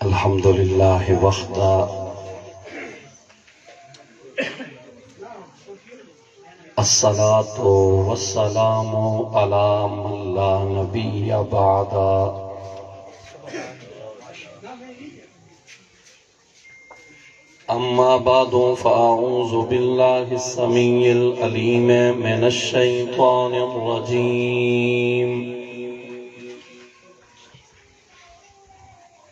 الحمدللہ وحدہ الصلاة والسلام علی من لا نبی بعد اما بعد فاعوذ باللہ السمیع العلیم من الشیطان الرجیم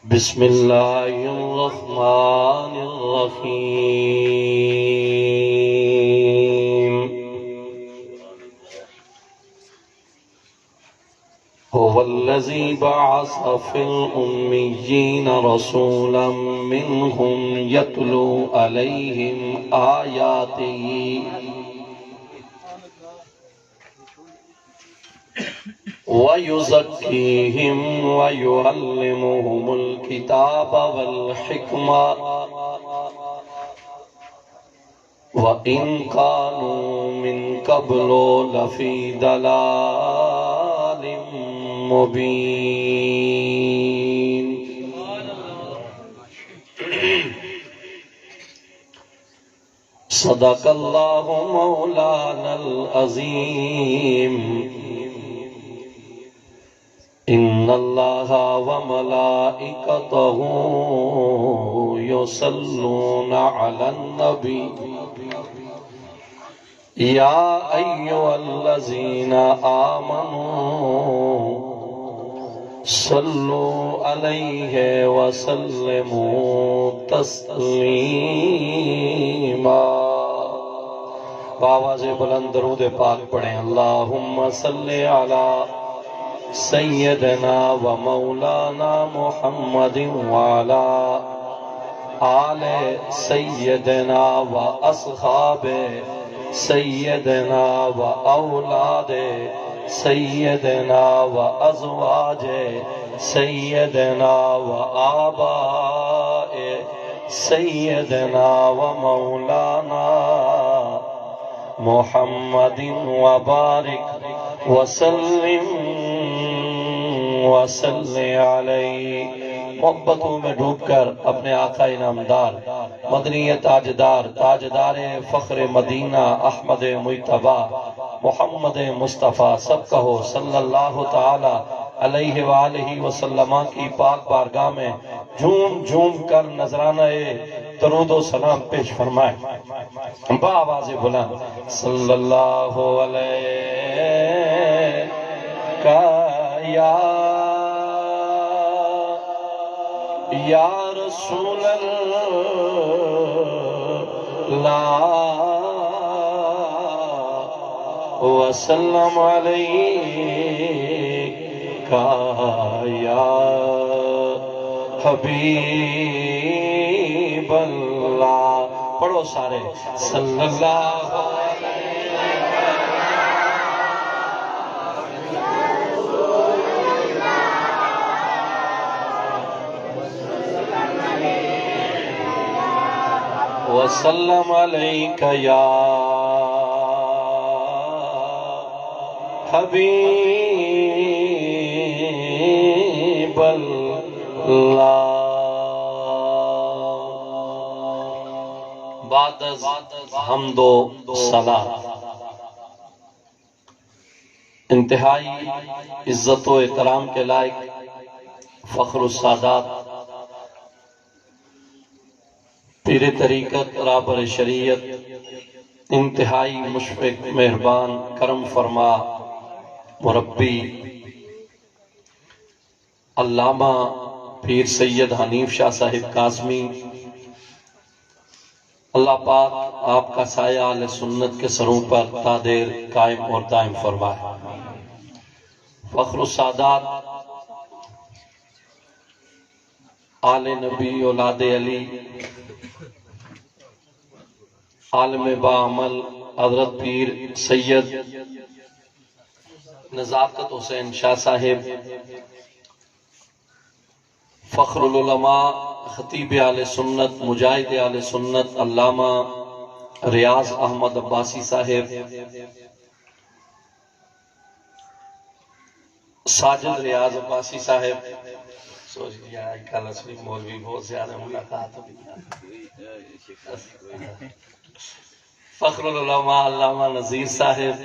بسم اللہ الرحمن الرحیم هو الذی بعث فی الأمیین رسولا منہم یتلو علیہم آیاتہ وَيُزَكِّيهِمْ وَيُعَلِّمُهُمُ الْكِتَابَ وَالْحِكْمَةَ وَإِنْ كَانُوا مِنْ قَبْلُ لَفِي ضَلَالٍ مُبِينٍ صدق اللہ مولانا العظیم ان اللہ وملائکتہ یصلون علی النبی یا ایھا الذین آمنوا صلوا علیہ وسلموا تسلیما بآواز بلند درود پاک پڑھیں اللہم صلی علی سیدنا و مولانا محمد وعلا آل سیدنا و اصحاب سیدنا و اولاد سیدنا و ازواج سیدنا و آباء سیدنا و مولانا محمد وبارک وسلم وصلی علیہ محبتوں میں ڈوب کر اپنے آقا انعامدار مدنی تاجدار تاجدار فخر مدینہ احمد مجتبی محمد مصطفیٰ سب کہو صلی اللہ تعالی علیہ وآلہ وسلم کی پاک بارگاہ میں جھوم جھوم کر نذرانہ درود و سلام پیش فرمائے بآواز بلند صلی اللہ علیہ یا رسول اللہ وسلم علیک یا حبیب اللہ پڑھو سارے صلی اللہ وسلم علیک یا حبیب اللہ بعد از حمد و ثنا انتہائی عزت و احترام کے لائق فخر السادات پیر طریقت رابر شریعت انتہائی مشفق مہربان کرم فرما مربی علامہ پیر سید حنیف شاہ صاحب قاسمی اللہ پاک آپ کا سایہ اہل سنت کے سروں پر تا دیر قائم اور دائم فرمائے فخر السادات آل نبی اولاد علی عالم باعمل حضرت پیر سید نزاکت حسین شاہ صاحب فخر العلماء خطیب اہل سنت مجاہد اہل سنت علامہ ریاض احمد عباسی صاحب ساجد ریاض عباسی صاحب سوچ لیا کل اصلی مولوی بہت زیادہ ملاقات ہوئی. فخر العلماء علامہ نذیر صاحب،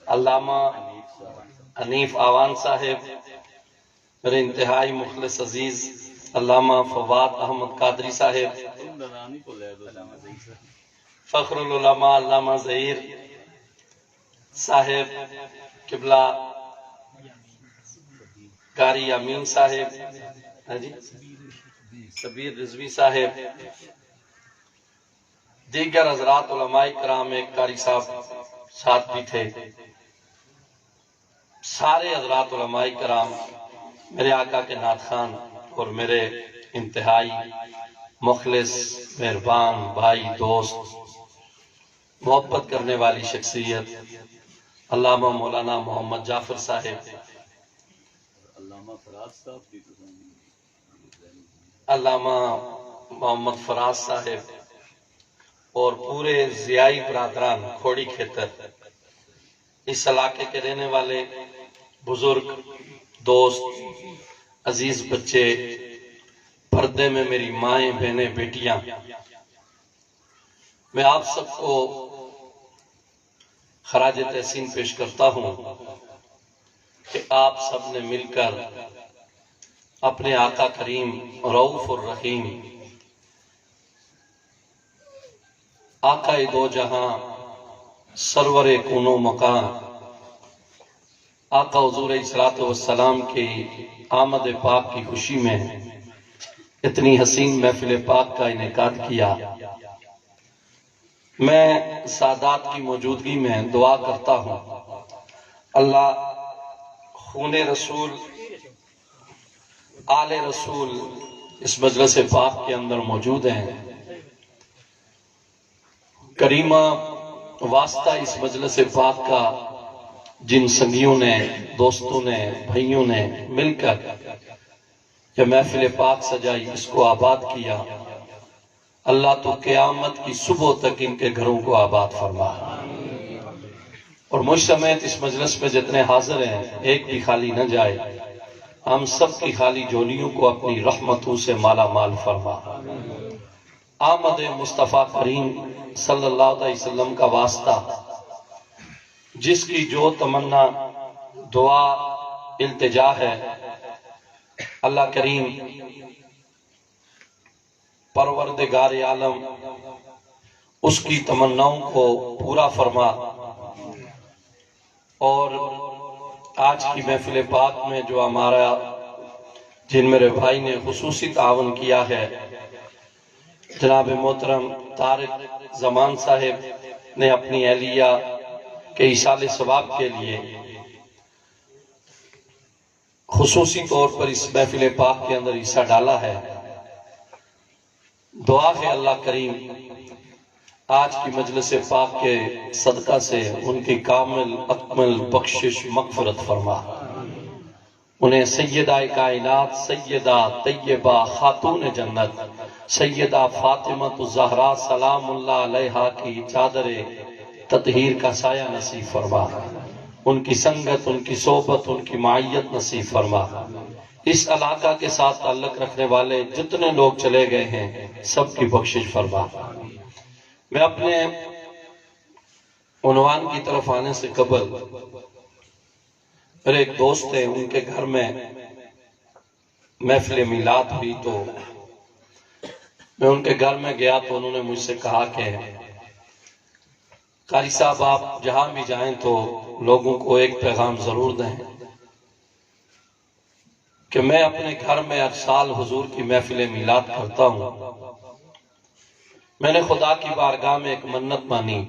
علامہ حنیف آوان صاحب، میرے انتہائی مخلص عزیز علامہ فواد احمد قادری صاحب، فخر العلماء علامہ ظہیر صاحب قبلہ، قاری امین صاحب، سبیر رضوی صاحب، دیگر حضرات علماء کرام، ایک قاری صاحب ساتھ بھی تھے، سارے حضرات علماء کرام، میرے آقا کے نعت خوان اور میرے انتہائی مخلص مہربان بھائی دوست، محبت کرنے والی شخصیت علامہ مولانا محمد جعفر صاحب، علامہ محمد فراز صاحب، اور پورے ضیائی برادران کھوڑی کھیتر، اس علاقے کے رہنے والے بزرگ دوست، عزیز بچے، پردے میں میری مائیں بہنیں بیٹیاں، میں آپ سب کو خراج تحسین پیش کرتا ہوں کہ آپ سب نے مل کر اپنے آقا کریم رؤوف الرحیم، آقا دو جہاں، سرور کون و مکان، آقا حضور صلی والسلام کی آمد پاک کی خوشی میں اتنی حسین محفل پاک کا انعقاد کیا. میں سادات کی موجودگی میں دعا کرتا ہوں اللہ خون رسول، آل رسول اس مجلس پاک کے اندر موجود ہیں، کریمہ واسطہ اس مجلس پاک کا جن سنگیوں نے، دوستوں نے، بھائیوں نے مل کر یہ محفل پاک سجائی، اس کو آباد کیا، اللہ تو قیامت کی صبح تک ان کے گھروں کو آباد فرما، اور مجھ سمیت اس مجلس میں جتنے حاضر ہیں ایک بھی خالی نہ جائے، ہم سب کی خالی جھولیوں کو اپنی رحمتوں سے مالا مال فرما. آمد مصطفیٰ کریم صلی اللہ علیہ وسلم کا واسطہ، جس کی جو تمنا دعا التجا ہے، اللہ کریم پروردگار عالم اس کی تمناؤں کو پورا فرما. اور آج کی محفل پاک میں جو ہمارا جن میرے بھائی نے خصوصی تعاون کیا ہے، جناب محترم طارق زمان صاحب نے اپنی اہلیہ کے ایصال ثواب کے لیے خصوصی طور پر اس محفل پاک کے اندر حصہ ڈالا ہے. دعا ہے اللہ کریم آج کی مجلس پاک کے صدقہ سے ان کی کامل اکمل بخشش مغفرت فرما. انہیں سیدہ کائنات، سیدہ طیبہ خاتون جنت، سیدہ فاطمہ الزہرا سلام اللہ علیہا کی چادر تطہیر کا سایہ نصیب فرما. ان کی سنگت، ان کی صحبت، ان کی معیت نصیب فرما. اس علاقہ کے ساتھ تعلق رکھنے والے جتنے لوگ چلے گئے ہیں سب کی بخشش فرما. میں اپنے عنوان کی طرف آنے سے قبل میرے ایک دوست ہیں، ان کے گھر میں محفل میلاد ہوئی تو میں ان کے گھر میں گیا تو انہوں نے مجھ سے کہا کہ قاری صاحب آپ جہاں بھی جائیں تو لوگوں کو ایک پیغام ضرور دیں کہ میں اپنے گھر میں ہر سال حضور کی محفل میلاد کرتا ہوں. میں نے خدا کی بارگاہ میں ایک منت مانی،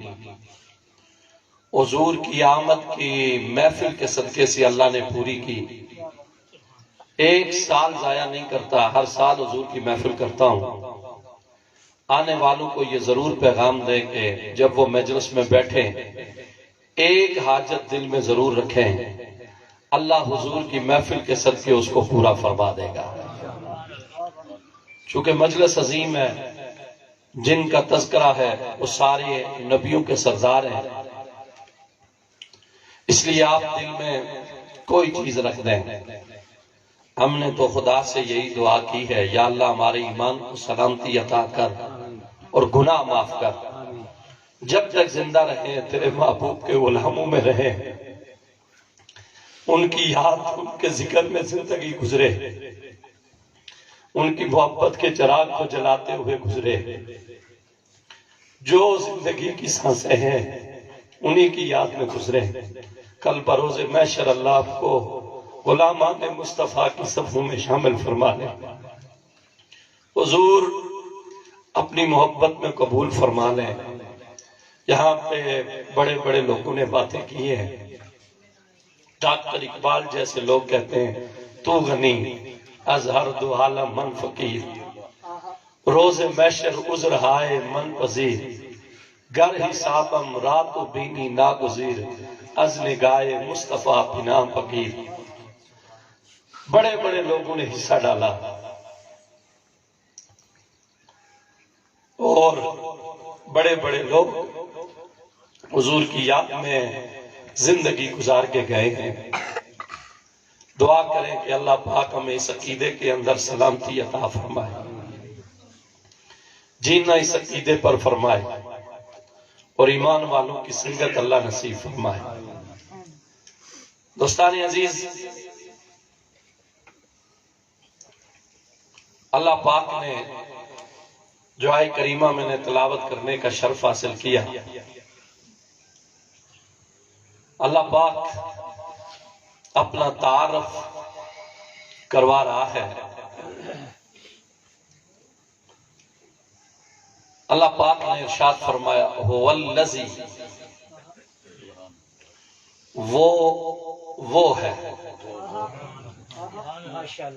حضور کی آمد کی محفل کے صدقے سے اللہ نے پوری کی. ایک سال ضائع نہیں کرتا، ہر سال حضور کی محفل کرتا ہوں. آنے والوں کو یہ ضرور پیغام دے کہ جب وہ مجلس میں بیٹھیں ایک حاجت دل میں ضرور رکھیں، اللہ حضور کی محفل کے صدقے اس کو پورا فرما دے گا. چونکہ مجلس عظیم ہے، جن کا تذکرہ ہے وہ سارے نبیوں کے سردار ہیں، اس لیے آپ دل میں کوئی چیز رکھ دیں. ہم نے تو خدا سے یہی دعا کی ہے، یا اللہ ہمارے ایمان کو سلامتی عطا کر اور گناہ معاف کر، جب تک زندہ رہیں تیرے محبوب کے غلاموں میں رہیں، ان کی یاد ان کے ذکر میں زندگی گزرے، ان کی محبت کے چراغ کو جلاتے ہوئے گزرے، جو زندگی کی سانسیں ہیں انہی کی یاد میں گزرے، کل بروز محشر اللہ آپ کو غلامان مصطفیٰ کی صفوں میں شامل فرما لے۔ حضور اپنی محبت میں قبول فرما لیں۔ یہاں پہ بڑے بڑے لوگوں نے باتیں کی ہیں، ڈاکٹر اقبال جیسے لوگ کہتے ہیں تو غنی از ہر دو عالم من فقیر، روز محشر عذر ہائے من پذیر، گر حسابم رات و بینی ناگزیر، از نگاہ مصطفیٰ بنا فقیر۔ بڑے بڑے لوگوں نے حصہ ڈالا اور بڑے بڑے لوگ حضور کی یاد میں زندگی گزار کے گئے ہیں۔ دعا کریں کہ اللہ پاک ہمیں اس عقیدے کے اندر سلامتی عطا فرمائے، جینا اس عقیدے پر فرمائے، اور ایمان والوں کی سنگت اللہ نصیب فرمائے۔ دوستان عزیز، اللہ پاک نے جو آئے کریمہ میں نے تلاوت کرنے کا شرف حاصل کیا، اللہ پاک اپنا تعارف کروا رہا ہے۔ اللہ پاک نے ارشاد فرمایا هو الذی، وہ ہے،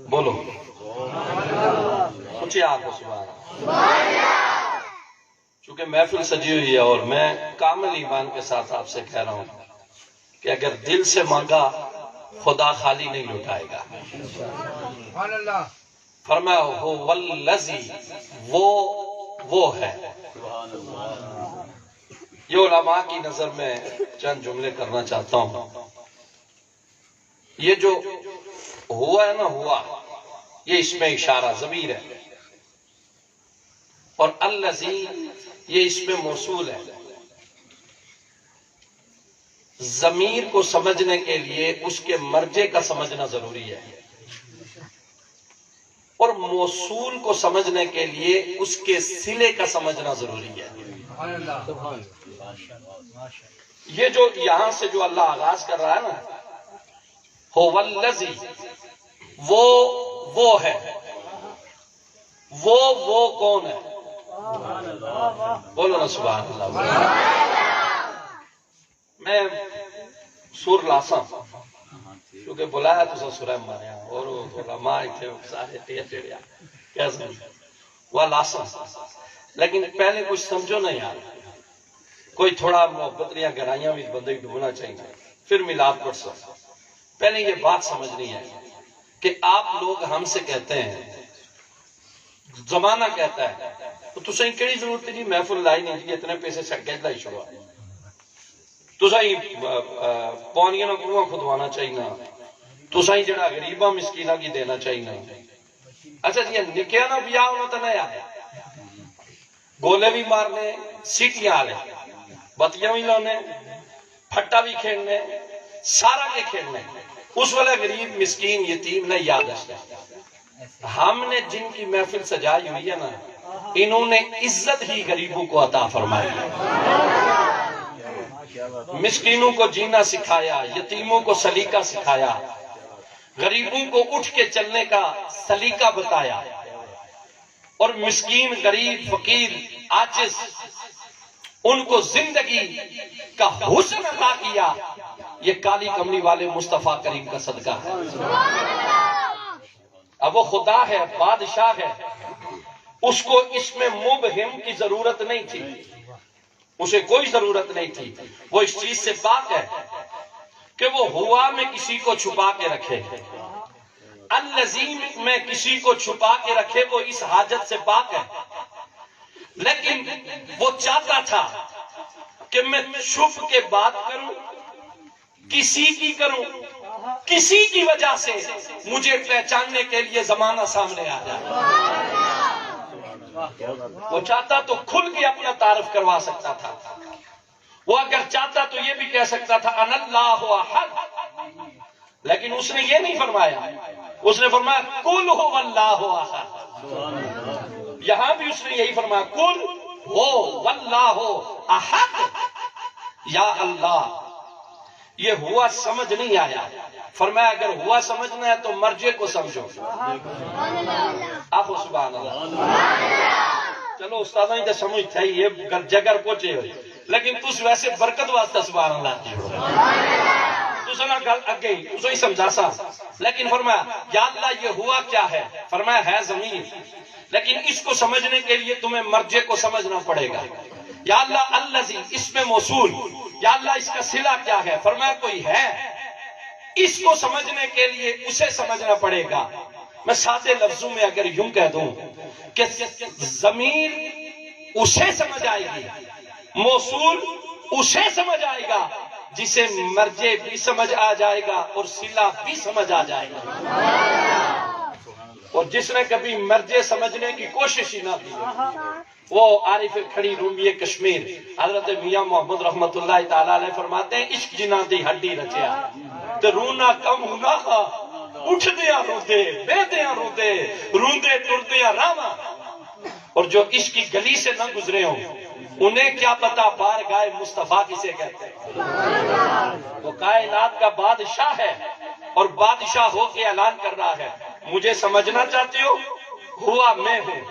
بولو اونچی آنکھوں سبحان اللہ۔ چونکہ محفل سجی ہوئی ہے اور میں کامل ایمان کے ساتھ آپ سے کہہ رہا ہوں کہ اگر دل سے مانگا خدا خالی نہیں لوٹائے گا۔ فرمایا هو الذی، وہ ہے۔ یہ علماء کی نظر میں چند جملے کرنا چاہتا ہوں۔ یہ جو ہوا ہے نا، ہوا، یہ اس میں اشارہ ضمیر ہے، اور الذی یہ اس میں موصول ہے۔ ضمیر کو سمجھنے کے لیے اس کے مرجع کا سمجھنا ضروری ہے، اور موصول کو سمجھنے کے لیے اس کے صلے کا سمجھنا ضروری ہے۔ یہ جو یہاں سے جو اللہ آغاز کر رہا ہے نا، هو الذی، وہ ہے، وہ کون ہے؟ بولو نا سبحان اللہ۔ میں سور لاسا کیونکہ بلایا تو سورہ ماریا اور علماء تھے سارے ٹیڑیا کیسے وہ لاسا، لیکن پہلے کچھ سمجھو نا یار، کوئی تھوڑا محبتیاں گہرائیاں بھی بندے کو ڈھونڈنا چاہیے، پھر میلاد پڑھ سکتے۔ پہلے یہ بات سمجھنی ہے کہ آپ لوگ ہم سے کہتے ہیں، زمانہ کہتا ہے تو تسیں کیڑی ضرورت ہے جی محفل لائی نہیں جی اتنے پیسے سکے لائی شروع تسیں پانیاں نہ کنواں کھدوانا چاہیے، تسیں جڑا غریباں مسکینہ کی دینا چاہیے۔ اچھا جی نکیا نہ بیاہ ہونا تو نہیں آیا، گولے بھی مارنے، سیٹیاں آلے، بتیاں بھی لانے، پھٹا بھی کھیلنے، سارا کے کھیلنے، اس والے غریب مسکین یتیم نے یاد ہے۔ ہم نے جن کی محفل سجائی ہوئی ہے نا، انہوں نے عزت ہی غریبوں کو عطا فرمائی ہے، مسکینوں کو جینا سکھایا، یتیموں کو سلیقہ سکھایا، غریبوں کو اٹھ کے چلنے کا سلیقہ بتایا، اور مسکین غریب فقیر عاجز ان کو زندگی کا حسن عطا کیا۔ یہ کالی کملی والے مصطفیٰ کریم کا صدقہ ہے۔ اب وہ خدا ہے، بادشاہ ہے، اس کو اس میں مبہم کی ضرورت نہیں تھی، اسے کوئی ضرورت نہیں تھی، وہ اس چیز سے پاک ہے کہ وہ ہوا میں کسی کو چھپا کے رکھے، الذین میں کسی کو چھپا کے رکھے، وہ اس حاجت سے پاک ہے۔ لیکن وہ چاہتا تھا کہ میں چھپ کے بات کروں، کسی کی کروں، کسی کی وجہ سے مجھے پہچاننے کے لیے زمانہ سامنے آ جائے۔ وہ چاہتا تو کھل کے اپنا تعارف کروا سکتا تھا، وہ اگر چاہتا تو یہ بھی کہہ سکتا تھا ان اللہ احد، لیکن اس نے یہ نہیں فرمایا، اس نے فرمایا قل هو اللہ احد۔ یہاں بھی اس نے یہی فرمایا قل هو اللہ احد، یا اللہ۔ یہ ہوا سمجھ نہیں آیا، فرمایا اگر ہوا سمجھنا ہے تو مرجے کو سمجھو۔ آخو سبحان اللہ۔ چلو استاذہ ہی تو سمجھ تھا یہ جگر پہنچے ہوئے، لیکن تُس ویسے برکت واسطہ سبحان اللہ کی تُس نہ گل اگے تُس ہی سمجھا سا، لیکن فرمایا یا اللہ یہ ہوا کیا ہے؟ فرمایا ہے زمین، لیکن اس کو سمجھنے کے لیے تمہیں مرجے کو سمجھنا پڑے گا۔ یا اللہ الذی، اس میں موصول، یا اللہ اس کا صلہ کیا ہے؟ فرمایا کوئی ہے، اس کو سمجھنے کے لیے اسے سمجھنا پڑے گا۔ میں سادے لفظوں میں اگر یوں کہہ دوں کہ ضمیر اسے سمجھ آئے گی، موصول اسے سمجھ آئے گا جسے مرجع بھی سمجھ آ جائے گا اور صلہ بھی سمجھ آ جائے گا۔ اور جس نے کبھی مرجع سمجھنے کی کوشش ہی نہ کی، وہ عارف کھڑی رومی کشمیر حضرت میاں محمد رحمت اللہ تعالیٰ علیہ فرماتے ہیں عشق جنہ دی ہڈی رچیا تے رونا کم ہونا خواہ، اٹھ دیا روندے بے دیا روندے روندے ٹر دیا راما۔ اور جو عشق کی گلی سے نہ گزرے ہوں انہیں کیا پتا بار گائے مصطفیٰ کسے کہتے ہیں۔ وہ کائنات کا بادشاہ ہے اور بادشاہ ہو کے اعلان کر رہا ہے مجھے سمجھنا چاہتے ہو؟ ہوا میں ہوں۔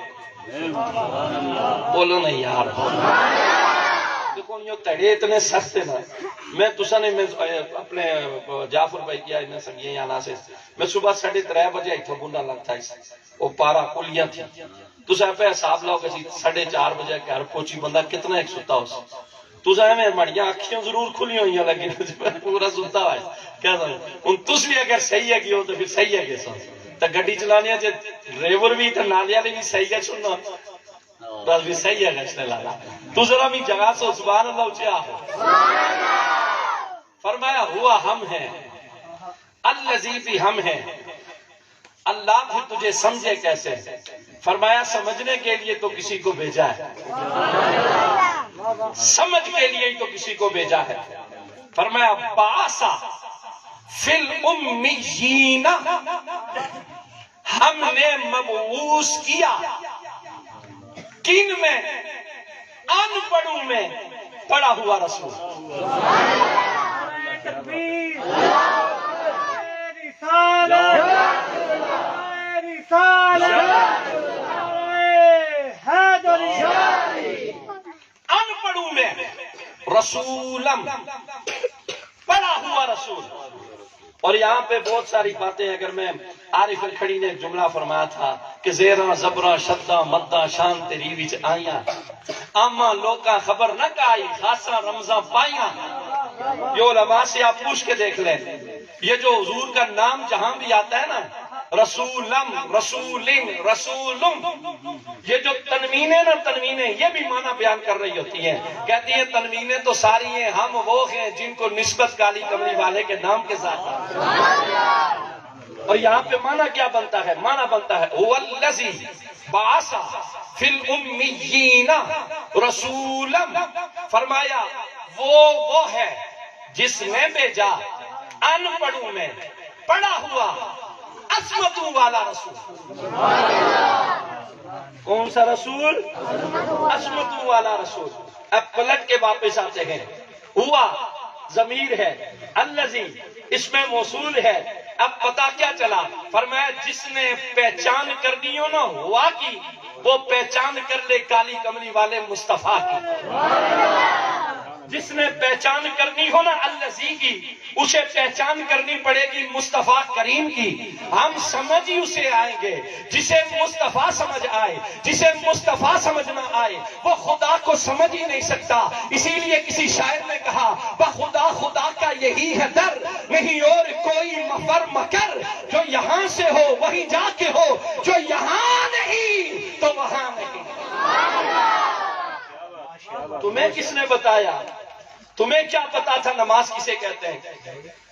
بولو نہیں یار، دیکھو یہ تڑے اتنے سخت نا، میں تسا نے اپنے جعفر بھائی کیا انہیں سنگیے یہاں سے میں صبح 3:30 بجے ایتھا بندہ لگتا ہے، وہ پارا کلیاں تھی، تسا پہ حساب لاؤ کہ 4:30 بجے گھر پہنچی بندہ کتنا ایک ستا ہو سی، تسا میں مڑیاں اکھیاں ضرور کھلی ہوئی ہیں لیکن پورا ستا ہوا ہے کیا سمجھ ان تس بھی اگر صحیح ہے ہو تو پھر صحیح ہے کہ سن تو گڈی چلانے جے ڈرائیور بھی تو نالے والے بھی صحیح ہے سننا بس بھی صحیح ہے گشنے لالا تو ذرا بھی جگہ سو سبحان اللہ اچھا فرمایا ہوا ہم ہیں الذی بھی ہم ہیں اللہ بھی تجھے سمجھے کیسے؟ فرمایا سمجھنے کے لیے تو کسی کو بھیجا ہے، سمجھ کے لیے ہی تو کسی کو بھیجا ہے۔ فرمایا باسا فی الامیین، ہم نے مبعوث کیا کن میں؟ ان پڑھوں میں پڑھا ہوا رسول۔ ان پڑھوں میں رسولم، پڑھا ہوا رسول۔ اور یہاں پہ بہت ساری باتیں اگر میں عارف الکھڑی نے ایک جملہ فرمایا تھا کہ زیراں زبراں شداں مداں شان تیری وچ آئیاں آما لوکاں خبر نہ کائی خاصاں رمضاں پائیاں۔ یہ علماء سے آپ پوچھ کے دیکھ لیں، یہ جو حضور کا نام جہاں بھی آتا ہے نا رسولم رسولن رسولم، یہ جو تنوینیں نا تنوینیں یہ بھی معنی بیان کر رہی ہوتی ہیں، کہتی ہیں تنوینیں تو ساری ہیں، ہم وہ ہیں جن کو نسبت کالی کملی والے کے نام کے ساتھ۔ اور یہاں پہ معنی کیا بنتا ہے؟ معنی بنتا ہے هو الذی بعث فی الامیین رسولا، فرمایا وہ ہے جس نے بھیجا ان پڑھوں میں پڑھا ہوا عصمتوں والا رسول۔ کون سا رسول؟ عصمتوں والا رسول۔ اب پلٹ کے واپس آتے ہیں، ہوا ضمیر ہے، الذی اس میں موصول ہے، اب پتا کیا چلا؟ فرمایا جس نے پہچان کرنی ہو نا ہوا کی، وہ پہچان کر لے کالی کملی والے مصطفیٰ کی۔ جس نے پہچان کرنی ہو نا الذی کی، اسے پہچان کرنی پڑے گی مصطفیٰ کریم کی۔ ہم سمجھ ہی اسے آئیں گے جسے مصطفیٰ سمجھ آئے، جسے مصطفیٰ سمجھ نہ آئے وہ خدا کو سمجھ ہی نہیں سکتا۔ اسی لیے کسی شاعر نے کہا بخدا خدا کا یہی ہے در، نہیں اور کوئی مفر مکر، جو یہاں سے ہو وہیں جا کے ہو، جو یہاں نہیں تو وہاں نہیں۔ تمہیں کس نے بتایا؟ تمہیں کیا پتا تھا نماز کسے کہتے ہیں؟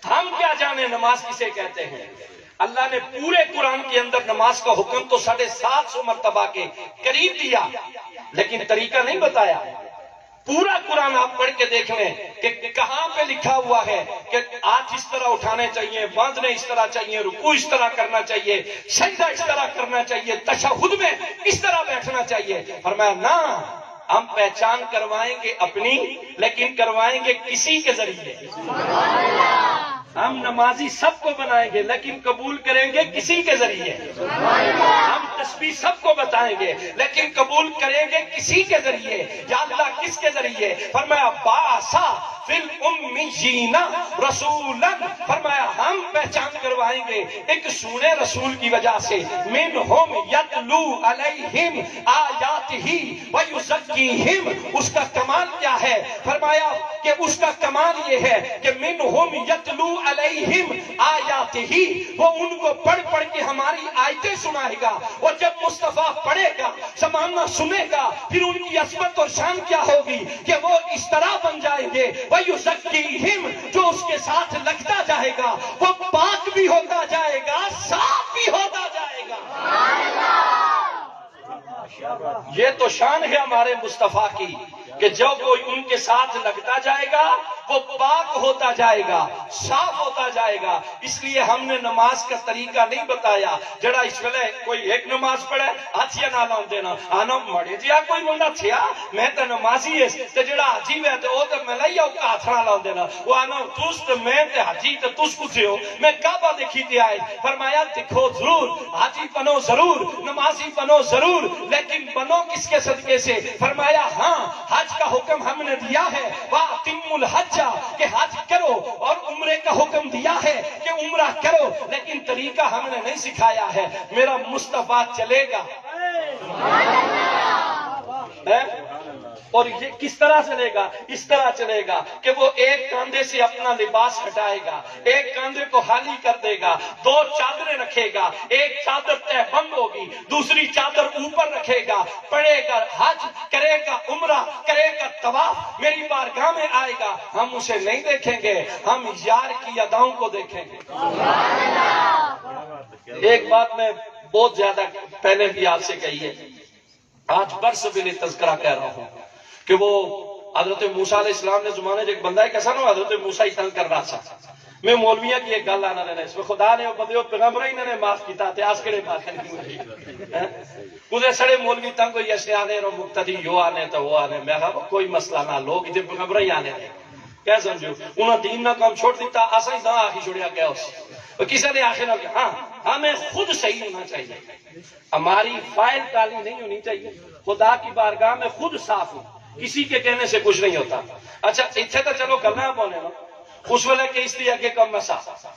ہم کیا جانے نماز کسے کہتے ہیں؟ اللہ نے پورے قرآن کے اندر نماز کا حکم تو 750 مرتبہ کے قریب دیا، لیکن طریقہ نہیں بتایا۔ پورا قرآن آپ پڑھ کے دیکھ لیں کہ کہاں پہ لکھا ہوا ہے کہ ہاتھ اس طرح اٹھانے چاہیے، باندھنے اس طرح چاہیے، رکوع اس طرح کرنا چاہیے، سجدہ اس طرح کرنا چاہیے، تشہد میں اس طرح بیٹھنا چاہیے۔ فرمایا نہ، ہم پہچان کروائیں گے اپنی، لیکن کروائیں گے کسی کے ذریعے۔ ہم نمازی سب کو بنائیں گے لیکن قبول کریں گے کسی کے ذریعے۔ ہم تسبیح سب کو بتائیں گے لیکن قبول کریں گے کسی کے ذریعے۔ یا اللہ کس کے ذریعے؟ فرمایا باسا فی الامیین رسولا، فرمایا ہم پہچان کروائیں گے ایک سونے رسول کی وجہ سے، منہم یتلو علیہم آیاتہ ویزکیہم۔ اس کا کمال کیا ہے؟ فرمایا کہ اس کا کمال یہ ہے کہ منہم یتلو علیہم آیاتہ، وہ ان کو پڑھ پڑھ کے ہماری آیتیں سنائے گا، اور جب مصطفیٰ پڑھے گا، زمانہ سنے گا، پھر ان کی عظمت اور شان کیا ہوگی کہ وہ اس طرح بن جائیں گے، وَيُزَكِّيهِمْ، جو اس کے ساتھ لگتا جائے گا وہ پاک بھی ہوتا جائے گا، صاف بھی ہوتا جائے گا۔ یہ تو شان ہے ہمارے مصطفیٰ کی کہ جو کوئی ان کے ساتھ لگتا جائے گا وہ پاک ہوتا جائے گا، صاف ہوتا جائے گا۔ اس لیے ہم نے نماز کا طریقہ نہیں بتایا۔ جڑا اس ویلے کوئی ایک نماز پڑھے ہاتھیاں نہ لاؤں دینا، آنا مڑے جیا کوئی بندہ تھیا میں تے نمازی ہے تے جڑا حاجی ہے تے او تے میں لئی او کا ہاتھ نہ لاؤں دینا، وہ آنا توس تے میں تے حاجی تے توس کچھ ہو، میں کعبہ دیکھی تے آئے۔ فرمایا دیکھو ضرور، حاجی بنو ضرور، نمازی بنو ضرور، لیکن بنو کس کے صدقے سے؟ فرمایا ہاں حج کا حکم ہم نے دیا ہے، وَأَتِمُّ الْحَجَّ، کہ حج کرو، اور عمرے کا حکم دیا ہے کہ عمرہ کرو، لیکن طریقہ ہم نے نہیں سکھایا ہے۔ میرا مصطفیٰ چلے گا اور یہ کس طرح چلے گا؟ اس طرح چلے گا کہ وہ ایک کاندھے سے اپنا لباس ہٹائے گا، ایک کاندھے کو خالی کر دے گا، 2 چادریں رکھے گا، ایک چادر تہ بند ہوگی، دوسری چادر اوپر رکھے گا، پڑھے گا حج، کرے گا عمرہ، کرے گا طواف، میری بارگاہ میں آئے گا۔ ہم اسے نہیں دیکھیں گے، ہم یار کی اداؤں کو دیکھیں گے۔ ایک بات میں بہت زیادہ پہلے بھی آپ سے کہی ہے، آج برس بلی تذکرہ کہہ رہا ہوں کہ وہ حضرت موسیٰ علیہ السلام نے زمانے جو ایک بندہ ہے کیسا نا حضرت موسیٰ ہی تنگ کر رہا تھا۔ میں مولویہ کی ایک گل آنا رہنا اس میں خدا نے بدیو پیغمبر ہی نے معاف کیتا تھے آس کڑے بات نہیں ہوئی کدھے سڑے مولوی تنگ ہوئی ایسے آنے رو مقتدی یو آنے تو وہ آنے، میں کہا کوئی مسئلہ نہ، لوگ ادھر پیغمبر ہی آنے رہے کیا سمجھو، انہوں دین نہ کام چھوڑ دیتا آسا ہی داں آخی چھوڑیا گیا اس کسی نے آخر نہ کیا۔ ہاں ہمیں خود صحیح ہونا چاہیے، ہماری فائل کالی نہیں ہونی چاہیے، خدا کی بارگاہ میں خود صاف ہو، کسی کے کہنے سے کچھ نہیں ہوتا۔ اچھا اتھے تو چلو کرنا پونے نا، اس ویلے کہ اس لیے اگے کم میں سا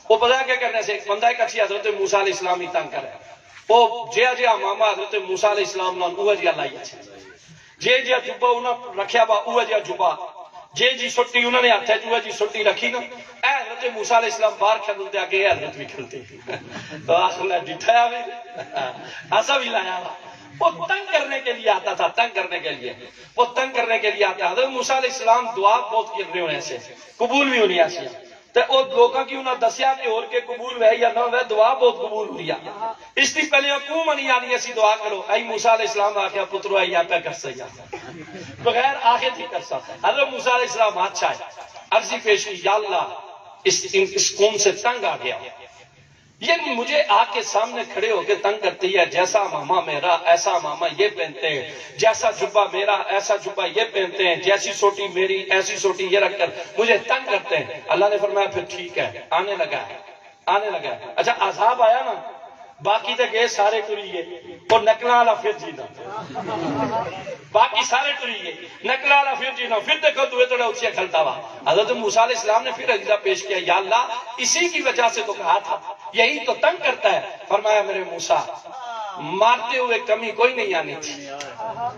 وہ پتا کیا کرنے سے ایک بندہ ایک اچھی حضرت موسیٰ علیہ السلام ہی تنگ کرے، وہ جیا ماما حضرت موسیٰ علیہ السلام نال اوہ جیا لائی اچھے جیا جبا انہوں رکھیا با اوہ جیا جبا جی سٹی انہوں نے ہاتھ ہے جی سٹی رکھی نا، اے حضرت موسیٰ علیہ السلام باہر کھلتے آگے حضرت بھی کھلتے تو آخر ڈٹھایا بھی ایسا بھی لایا وہ تنگ کرنے کے لیے آتا تھا، تنگ کرنے کے لیے وہ تنگ کرنے کے لیے آتا۔ حضرت موسیٰ علیہ السلام دعا بہت کرنے ہونے سے قبول بھی ہونی ایسی تو وہ لوگوں کی انہوں دسیا کہ اور کے قبول ہے یا نہ ہے، دعا بہت قبول ہو رہی ہے۔ اس لیے پہلے کیوں منی آنی ایسی دعا کرو، اے موسیٰ علیہ السلام آخیا پترو اے یا پہ کر سیا بغیر آخر تھی کر سکتا۔ حضرت موسیٰ علیہ السلام ہاتھ چھائے عرضی پیش کی، یا اللہ اس قوم سے تنگ آ گیا، یہ مجھے آ کے سامنے کھڑے ہو کے تنگ کرتی ہے، جیسا ماما میرا ایسا ماما یہ پہنتے ہیں، جیسا جبہ میرا ایسا جبہ یہ پہنتے ہیں، جیسی سوٹی میری ایسی سوٹی یہ رکھ کر مجھے تنگ کرتے ہیں۔ اللہ نے فرمایا پھر ٹھیک ہے، آنے لگا ہے۔ اچھا عذاب آیا نا، باقی تک گئے سارے ٹریے اور نکلا والا پھر جینا، باقی سارے ٹریے نکلا والا پھر جینا، پھر دیکھو دوے توڑے اچھے کھلتا ہوا۔ حضرت موسیٰ علیہ السلام نے پھر عقیدہ پیش کیا، یا اللہ اسی کی وجہ سے تو کہا تھا، یہی تو تنگ کرتا ہے۔ فرمایا میرے موسیٰ مارتے ہوئے کمی کوئی نہیں آنی تھی،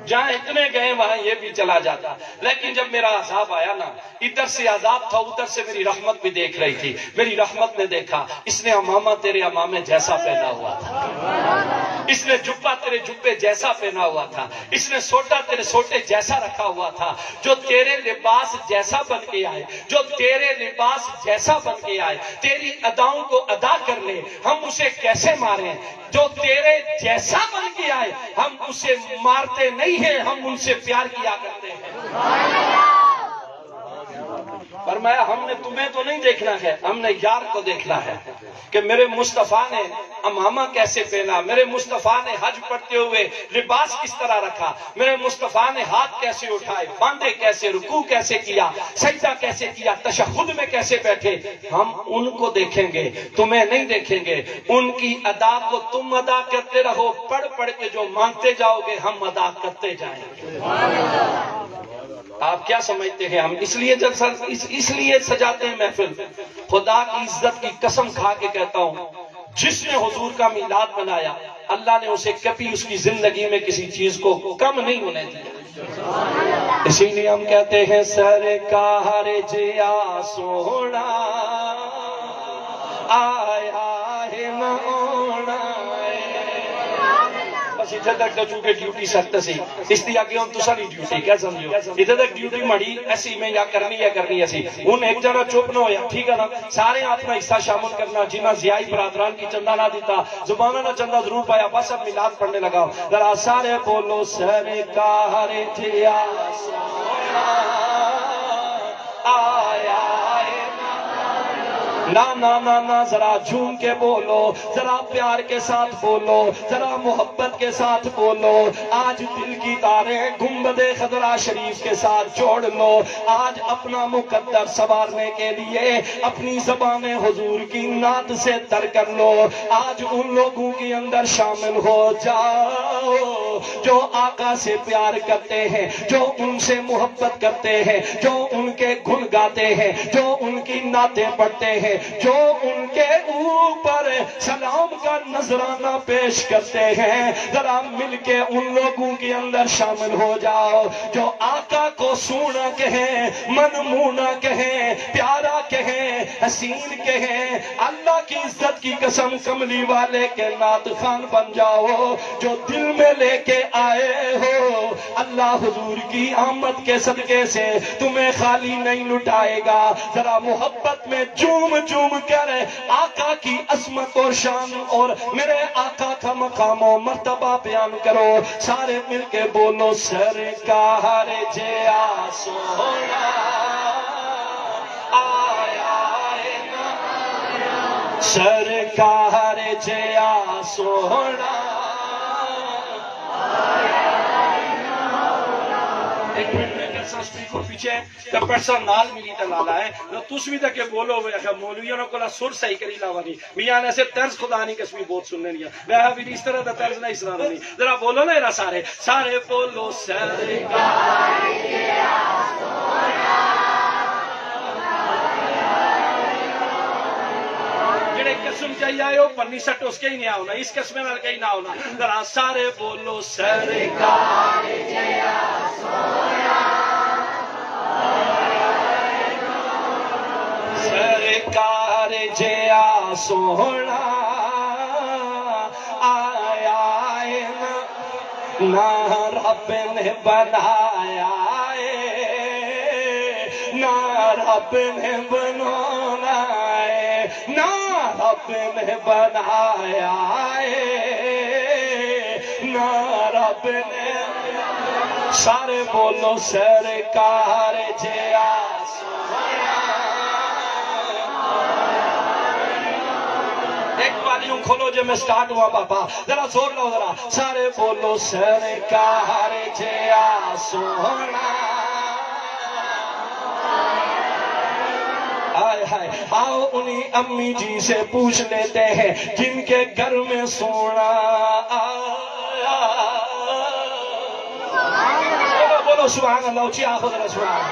جہاں اتنے گئے وہاں یہ بھی چلا جاتا، لیکن جب میرا عذاب آیا نا، ادھر سے عذاب تھا ادھر سے میری رحمت بھی دیکھ رہی تھی، میری رحمت نے دیکھا اس نے امامہ تیرے امامے جیسا پہنا ہوا تھا، اس نے جبہ تیرے جبے جیسا پہنا ہوا تھا، اس نے سوٹا تیرے سوٹے جیسا رکھا ہوا تھا، جو تیرے لباس جیسا بن کے آئے، جو تیرے لباس جیسا بن کے آئے، تیری اداؤں کو ادا کر لے، ہم اسے کیسے ماریں؟ جو تیرے جیسا بن کے آئے ہم اسے مارتے نہیں ہیں، ہم ان سے پیار کیا کرتے ہیں۔ فرمایا ہم نے تمہیں تو نہیں دیکھنا ہے، ہم نے یار کو دیکھنا ہے کہ میرے مصطفیٰ نے امامہ کیسے پہنا، میرے مصطفیٰ نے حج پڑھتے ہوئے لباس کس طرح رکھا، میرے مصطفیٰ نے ہاتھ کیسے اٹھائے، باندھے کیسے، رکوع کیسے کیا، سجدہ کیسے کیا، تشہد میں کیسے بیٹھے۔ ہم ان کو دیکھیں گے، تمہیں نہیں دیکھیں گے۔ ان کی ادا کو تم ادا کرتے رہو، پڑھ پڑھ کے جو مانگتے جاؤ گے ہم ادا کرتے جائیں گے۔ آپ کیا سمجھتے ہیں ہم اس لیے سجاتے ہیں محفل؟ خدا کی عزت کی قسم کھا کے کہتا ہوں، جس نے حضور کا میلاد منایا اللہ نے اسے کبھی اس کی زندگی میں کسی چیز کو کم نہیں ہونے دیا۔ اسی لیے ہم کہتے ہیں سرکار جیا سونا آیا ہے مونا۔ بس ادھر تک تو چونکہ ڈیوٹی سخت سی اس لیے آگے ہم تو ساری ڈیوٹی کیا سمجھو ادھر تک ڈیوٹی مڑی ایسی میں یا کرنی ایسی ان ایک جنا چپ نہ ہویا، ٹھیک ہے نا؟ سارے اپنا حصہ شامل کرنا، جنہ ضیائی برادران کی چندہ نہ دیتا، زبانہ نہ چندہ ضرور پایا، بس اب میلاد پڑھنے لگا۔ ذرا سارے بولو سرکار جیا سونا آیا نا نا نا نا، ذرا جھوم کے بولو، ذرا پیار کے ساتھ بولو، ذرا محبت کے ساتھ بولو۔ آج دل کی تاریں گنبد خضرا شریف کے ساتھ جوڑ لو۔ آج اپنا مقدر سنوارنے کے لیے اپنی زبان حضور کی نعت سے تر کر لو۔ آج ان لوگوں کے اندر شامل ہو جاؤ جو آقا سے پیار کرتے ہیں، جو ان سے محبت کرتے ہیں، جو ان کے گن گاتے ہیں، جو ان کی نعتیں پڑھتے ہیں، جو ان کے اوپر سلام کا نذرانہ پیش کرتے ہیں۔ ذرا مل کے ان لوگوں کے اندر شامل ہو جاؤ جو آقا کو سونا کہیں، منمونا کہیں، پیارا کہیں، حسین کہیں۔ اللہ کی عزت کی قسم کملی والے کے نعت خوان بن جاؤ جو دل میں لے کے آئے ہو۔ اللہ حضور کی آمد کے صدقے سے تمہیں خالی نہیں لٹائے گا۔ ذرا محبت میں جھوم جھوم کر آقا کی عظمت اور شان اور میرے آقا کا مقام و مرتبہ بیان کرو۔ سارے مل کے بولو سرکار جیا سونا آیا ہے نا، سرکار جیا سونا ایک منٹ میں کیسا سپیکر پیچھے تے پیسہ نال ملی تے لالا ہے تس بھی تے بولو وے کہ مولویوں نے کولا سر صحیح کری لاوا نہیں میاں نے سے طرز خدا نہیں کس بھی بہت سننے نہیں میں بھی اس طرح دا طرز نہیں سنانا نہیں۔ ذرا بولو نا ایرا سارے بولو سرکار جیا سونا جڑے قسم چاہیے آئے ہو پنی سٹ اس کے ہی نہیں آؤنا، اس قسم میں کہیں نہ ہونا۔ ذرا سارے بولو سرکار جیا سونا سرکار جیا سونا آیا ہے نا، رب نے بنایا ہے نہ رب نے بنانا ہے، نہ رب نے بنایا ہے نہ رب نے۔ سارے بولو سرکار جیا سونا۔ ایک بار یوں کھولو جو میں سٹارٹ ہوا بابا، ذرا زور لو ذرا سارے بولو سرکار جیا سونا۔ آؤ انہی امی جی سے پوچھ لیتے ہیں جن کے گھر میں سونا آیا۔ بولو سبحان اللہ، اچھی آخو ذرا سبحان اللہ۔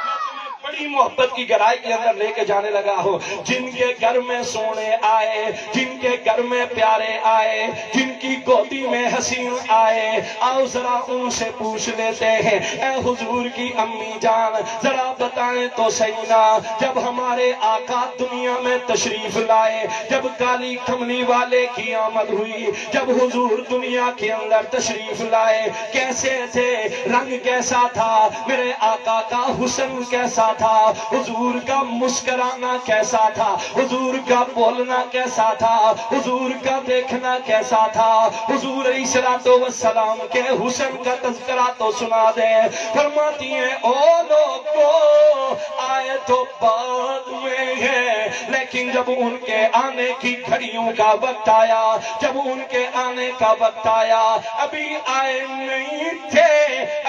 میں تمہیں بڑی کی محبت کی گہرائی کے اندر لے کے جانے لگا ہوں. جن کے گھر میں سونے آئے, جن کے گھر میں پیارے آئے, جن کی گودی میں حسین آئے, آؤ ذرا ان سے پوچھ لیتے ہیں, اے حضور کی امی جان ذرا بتائیں تو صحیح نا, جب ہمارے آقا دنیا میں تشریف لائے, جب کالی کملی والے کی آمد ہوئی, جب حضور دنیا کے اندر تشریف لائے, کیسے تھے, رنگ کیسا تھا, میرے آقا کا حسن کیسا تھا, حضور کا مسکرانا کیسا تھا, حضور کا بولنا کیسا تھا, حضور کا دیکھنا کیسا تھا, حضور علیہ السلام کے حسن کا تذکرہ تو سنا دے. فرماتی ہیں او لوگو آئے تو بعد میں ہے, لیکن جب ان کے آنے کی گھڑیوں کا وقت آیا, جب ان کے آنے کا وقت آیا, ابھی آئے نہیں تھے,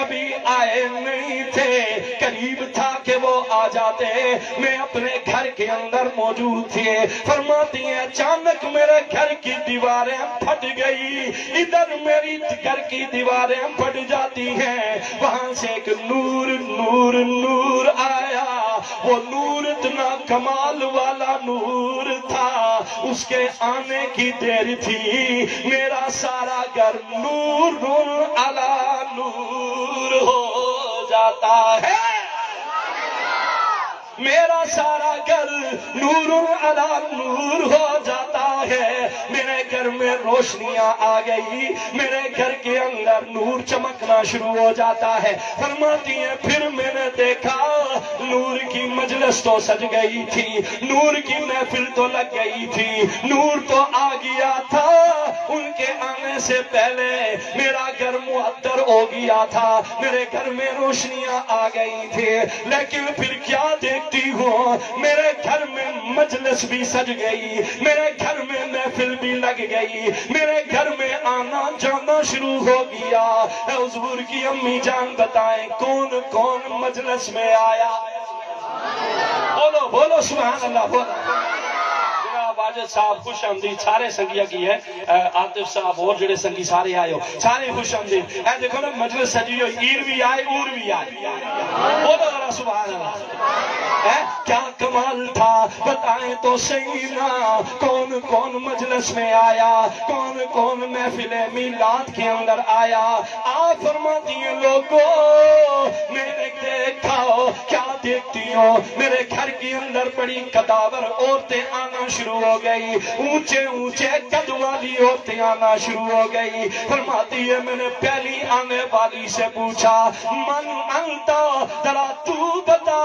ابھی آئے نہیں تھے, قریب تھا کہ وہ آ جاتے, میں اپنے گھر کے اندر موجود تھے. فرماتی ہیں اچانک میرے گھر کی دیواریں پھٹ گئی, ادھر میری گھر کی دیواریں پھٹ جاتی ہیں, وہاں سے ایک نور نور نور آیا, وہ نور اتنا کمال والا نور تھا, اس کے آنے کی دیر تھی, میرا سارا گھر نور نور علی نور ہو جاتا ہے, میرا سارا گھر نور علی نور ہو جاتا ہے. میرے گھر میں روشنیاں آ گئی, میرے گھر کے اندر نور چمکنا شروع ہو جاتا ہے. فرماتی ہیں پھر میں نے دیکھا نور کی مجلس تو سج گئی تھی, نور کی محفل تو لگ گئی تھی, نور تو آ گیا تھا, ان کے آنے سے پہلے میرا گھر معطر ہو گیا تھا, میرے گھر میں روشنیاں آ گئی تھی. لیکن پھر کیا دیکھتی ہوں, میرے گھر میں مجلس بھی سج گئی, میرے گھر میں محفل بھی لگ گئی, میرے گھر میں آنا جانا شروع ہو گیا. اے حضور کی امی جان بتائیں کون کون مجلس میں آیا؟ بولو بولو سبحان اللہ, بولو. واجد صاحب خوش آمدید, سارے سنگیا کی ہے, عاطف صاحب اور جڑے سنگی سارے آئے ہو, سارے خوش آمدید. اے دیکھو نا مجلس سجی ہو, ایر بھی آئے اور بھی آئے, بولو ذرا سبحان اللہ. کیا کمال تھا بتائیں تو صحیح نا, کون کون مجلس میں آیا, کون کون محفل میلاد کے اندر آیا. آپ فرماتی ہیں لوگوں میں نے دیکھا, کیا دیکھتی ہو, میرے گھر کے اندر بڑی قداور عورتیں آنا شروع ہو گئی, اونچے اونچے قد والی عورتیں آنا شروع ہو گئی. فرماتی ہے میں نے پہلی آنے والی سے پوچھا من انتا, ذرا تو بتا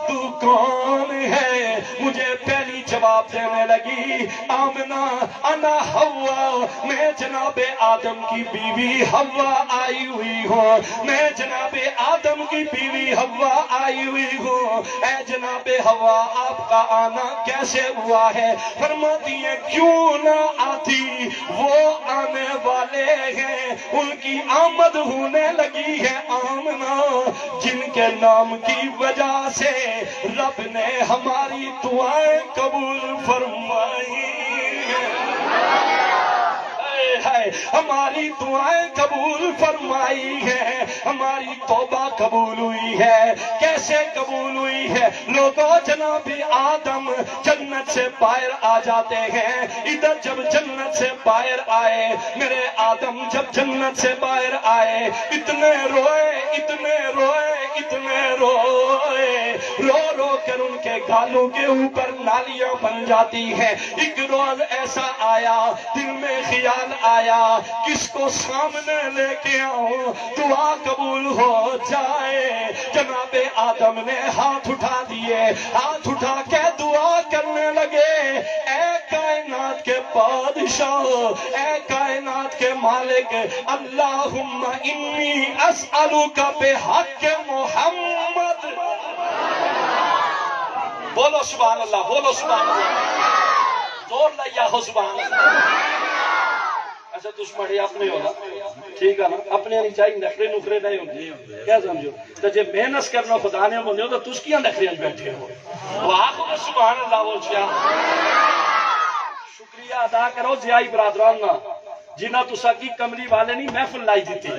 تو کون ہے, مجھے پہلی جواب دینے لگی آمنہ انا حوا, میں جناب آدم کی بیوی حوا آئی ہوئی ہوں, میں جناب آدم کی بیوی حوا آئی ہوئی ہوں. اے جناب حوا آپ کا آنا کیسے ہوا ہے؟ فرماتی ہے کیوں نہ آتی, وہ آنے والے ہیں, ان کی آمد ہونے لگی ہے آمنہ, جن کے نام کی وجہ سے رب نے ہماری دعائیں قبول فرمائی ہے, ہماری دعائیں قبول فرمائی ہے, ہماری توبہ قبول ہوئی ہے. کیسے قبول ہوئی ہے؟ لوگوں جناب آدم جنت سے باہر آ جاتے ہیں, ادھر جب جنت سے باہر آئے, میرے آدم جب جنت سے باہر آئے, اتنے روئے اتنے روئے اتنے روئے, رو رو کر ان کے گالوں کے اوپر نالیاں بن جاتی ہیں. ایک روز ایسا آیا, دل میں خیال آیا کس کو سامنے لے کے آؤں دعا قبول ہو جائے. جناب آدم نے ہاتھ اٹھا دیے, ہاتھ اٹھا کے دعا کرنے لگے, اے کائنات کے بادشاہ, اے کائنات کے مالک, اللہم انی اسألک بحق محمد. بولو سبحان اللہ, بولو سبحان اللہ, زور لیا ہو سبحان اللہ. اچھا دشمنی اپنے ہوگا, ٹھیک ہے نا, اپنے نہیں چاہیے, نخرے نخرے نہیں ہوتے, کیا سمجھو؟ تو جب محنت کرنا خدا نے بنے ہو تو تس کیا نخرے بیٹھے ہو, واہ سبحان اللہ. وہ شکریہ ادا کرو زیائی برادران جنہ تسا کی کملی والے نہیں محفل لائی دیتی,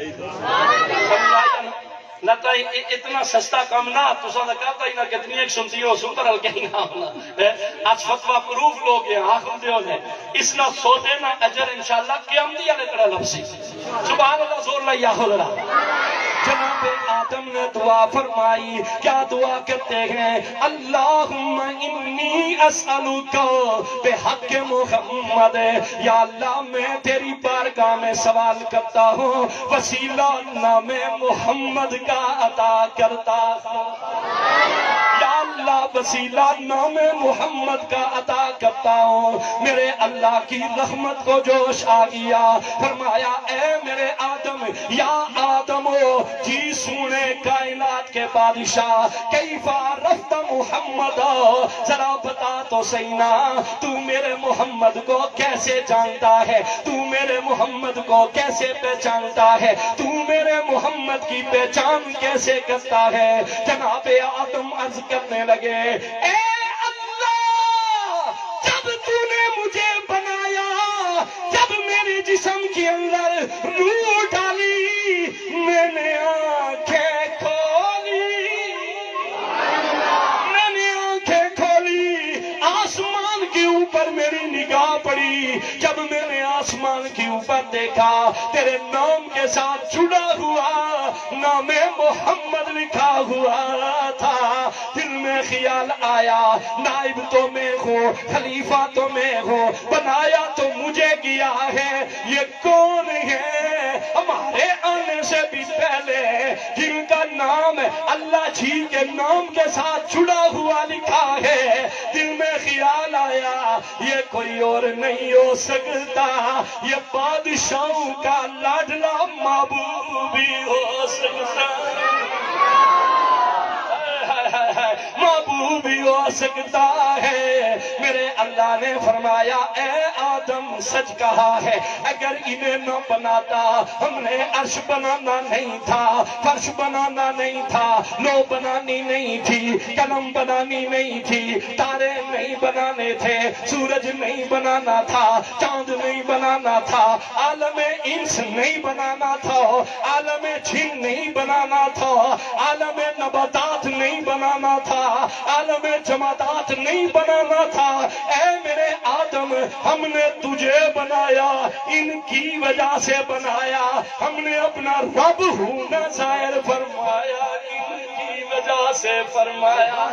نہ تو اتنا سستا کام نہ تو سادہ کرتا ہی نہ کتنی ایک سنتی ہو سپر ہل کہیں نہ ہونا آج فتوہ پروف لوگ ہیں آخر دیو نے اس نہ سو دینا اجر انشاءاللہ قیامتی علیہ تڑا لفظی سبحان اللہ زور اللہ یا خدا جناب آدم نے دعا فرمائی کیا دعا کرتے ہیں اللہم انی اسألوکا بحق محمد یا اللہ میں تیری بارگاہ میں سوال کرتا ہوں وسیلہ نام محمد کا عطا کرتا ہوں یا اللہ وسیلہ نام محمد کا عطا کرتا ہوں میرے اللہ کی رحمت کو جوش آ گیا فرمایا اے میرے آدم یا آدم جی سونے کائنات کے بادشاہ کیفا رفت محمد ذرا بتا تو سینا تو میرے محمد کو کیسے جانتا ہے تو میرے محمد کو کیسے پہچانتا ہے تو میرے محمد کی پہچان کیسے کرتا ہے جناب آدم عرض کرنے لگے اے اللہ جب تو نے مجھے بنایا جب میرے جسم کے اندر روح ڈالی میں نے آنکھیں کھولی آسمان کے اوپر میری نگاہ پڑی جب میں نے آسمان کے اوپر دیکھا تیرے نام کے ساتھ جڑا ہوا نام محمد لکھا ہوا تھا دل میں خیال آیا نائب تو میں ہوں خلیفہ تو میں ہوں بنایا تو مجھے گیا ہے یہ کون ہے ہمارے آنے سے بھی پہلے جن کا نام اللہ جی کے نام کے ساتھ جڑا ہوا لکھا ہے دل میں خیال آیا یہ کوئی اور نہیں ہو سکتا یہ بادشاہوں کا لاڈلا محبوب بھی ہو سکتا محبوب بھی ہو سکتا ہے میرے اللہ نے فرمایا اے آدم سچ کہا ہے اگر انہیں نہ بناتا ہم نے عرش بنانا نہیں تھا فرش بنانا نہیں تھا لو بنانی نہیں تھی قلم بنانی نہیں تھی تارے نہیں بنانے تھے سورج نہیں بنانا تھا چاند نہیں بنانا تھا عالم انس نہیں بنانا تھا عالم جن نہیں بنانا تھا عالم نباتات نہیں بنانا تھا عالم جمادات نہیں بنانا تھا اے میرے آدم ہم نے تجھے بنایا ان کی وجہ سے بنایا ہم نے اپنا رب ہونا ظاہر فرمایا ان کی وجہ سے فرمایا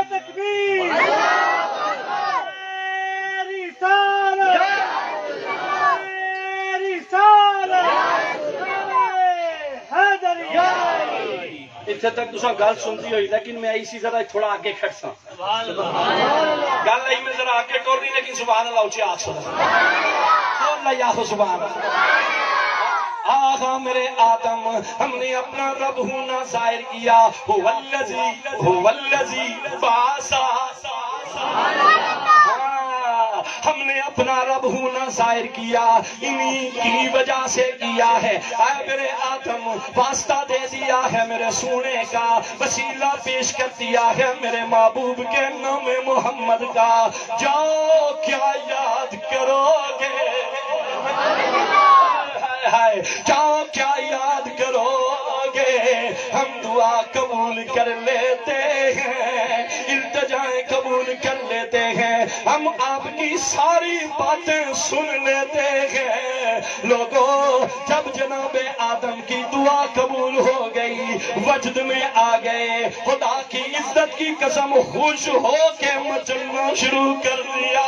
تکبیر اتنے تک تسا گل سنتی ہوئی لیکن میں اسی ذرا تھوڑا آگے کھٹ سا گل نہیں میں ذرا آگے ٹور رہی لیکن سبحان اللہ اچھی آگ سبحان اللہ یا سبحان اللہ آغا میرے آدم ہم نے اپنا رب ہونا ظاہر کیا هو الذی باسا ہم نے اپنا رب ہونا ظاہر کیا انہی کی وجہ سے کیا ہے اے میرے آدم واسطہ دے دیا ہے میرے سونے کا وسیلہ پیش کر دیا ہے میرے محبوب کے نام محمد کا جاؤ کیا یاد کرو گے جاؤ کیا یاد کرو گے ہم دعا قبول کر لیتے ہیں التجائیں قبول کر لیتے ہیں ہم آپ کی ساری باتیں سن لیتے ہیں لوگوں جب جناب آدم کی دعا قبول ہو گئی وجد میں آ گئے خدا کی عزت کی قسم خوش ہو کے مچلنا شروع کر دیا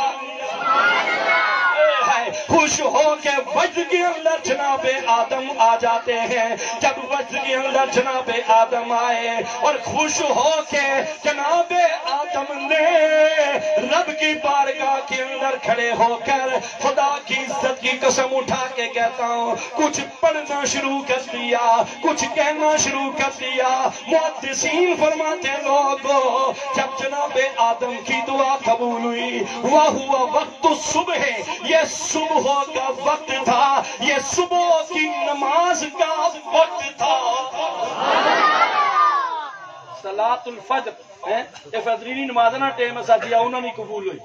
خوش ہو کے وجد کے اندر جناب آدم آ جاتے ہیں جب وجد کے اندر جناب آدم آئے اور خوش ہو کے جناب آدم نے رب کی بارگاہ کے اندر کھڑے ہو کر خدا کی عزت کی قسم اٹھا کے کہتا ہوں کچھ پڑھنا شروع کر دیا کچھ کہنا شروع کر دیا محدثین فرماتے لوگوں جب جناب آدم کی دعا قبول ہوئی وہ ہوا وقت صبح یہ صبح کا وقت تھا یہ صبح کی نماز کا وقت تھا صلاۃ الفجر یہ فجرینی نماز نہ ٹائم سا دیا انہوں نے قبول ہوئی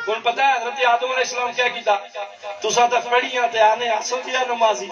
کون پتہ ہے حضرت آدم علیہ السلام کیا کیتا تسا تو پڑھیاں تے آنے آسو دیا نمازی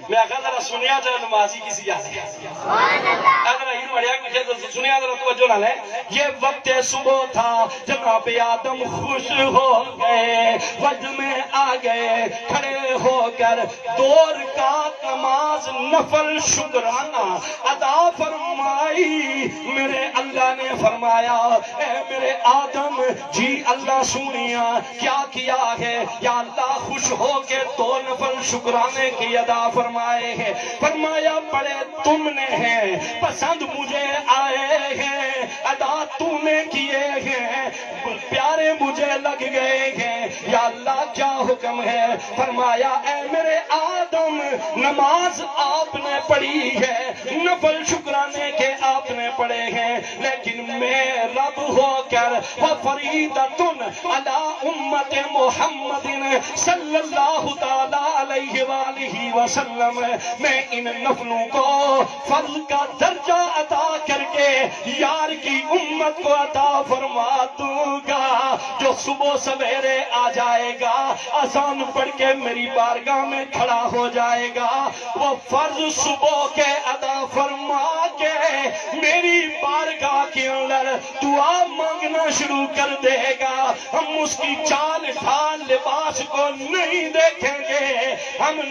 میں آخر ذرا سنیا جائے نمازی کسی آسے اگر ہی بڑھیا کچھ ہے تو سنیا ذرا توجہ نہ لیں یہ وقت صبح تھا جناب آدم خوش ہو گئے وجہ میں آ گئے کھڑے ہو کر 2 رکعت نماز نفل شکرانہ ادا فرمائی میرے اللہ نے فرمایا اے میرے آدم جی اللہ سنیا کیا کیا ہے یا اللہ خوش ہو کے 2 نفل شکرانے کی ادا فرمائے ہیں فرمایا بڑے تم نے ہیں پسند مجھے آئے ہیں ادا تو نے کیے ہیں پیارے مجھے لگ گئے ہیں یا اللہ کیا حکم ہے فرمایا اے میرے آدم نماز آپ نے پڑھی ہے نفل شکرانے کے آپ نے پڑھے ہیں لیکن میں رب ہو کر وفریدتن علی امت محمد صلی اللہ تعالی علیہ وآلہ وسلم میں ان نفلوں کو فرض کا درجہ عطا کر کے یار کی امت کو عطا فرما دوں گا جو صبح سویرے آ جائے گا اذان پڑھ کے میری بارگاہ میں کھڑا ہو جائے گا وہ فرض صبح کے ادا فرما کے میری بارگاہ کے اندر دعا مانگنا شروع کر دے گا ہم اس کی چال ڈھال لباس کو نہیں دیکھیں گے ہم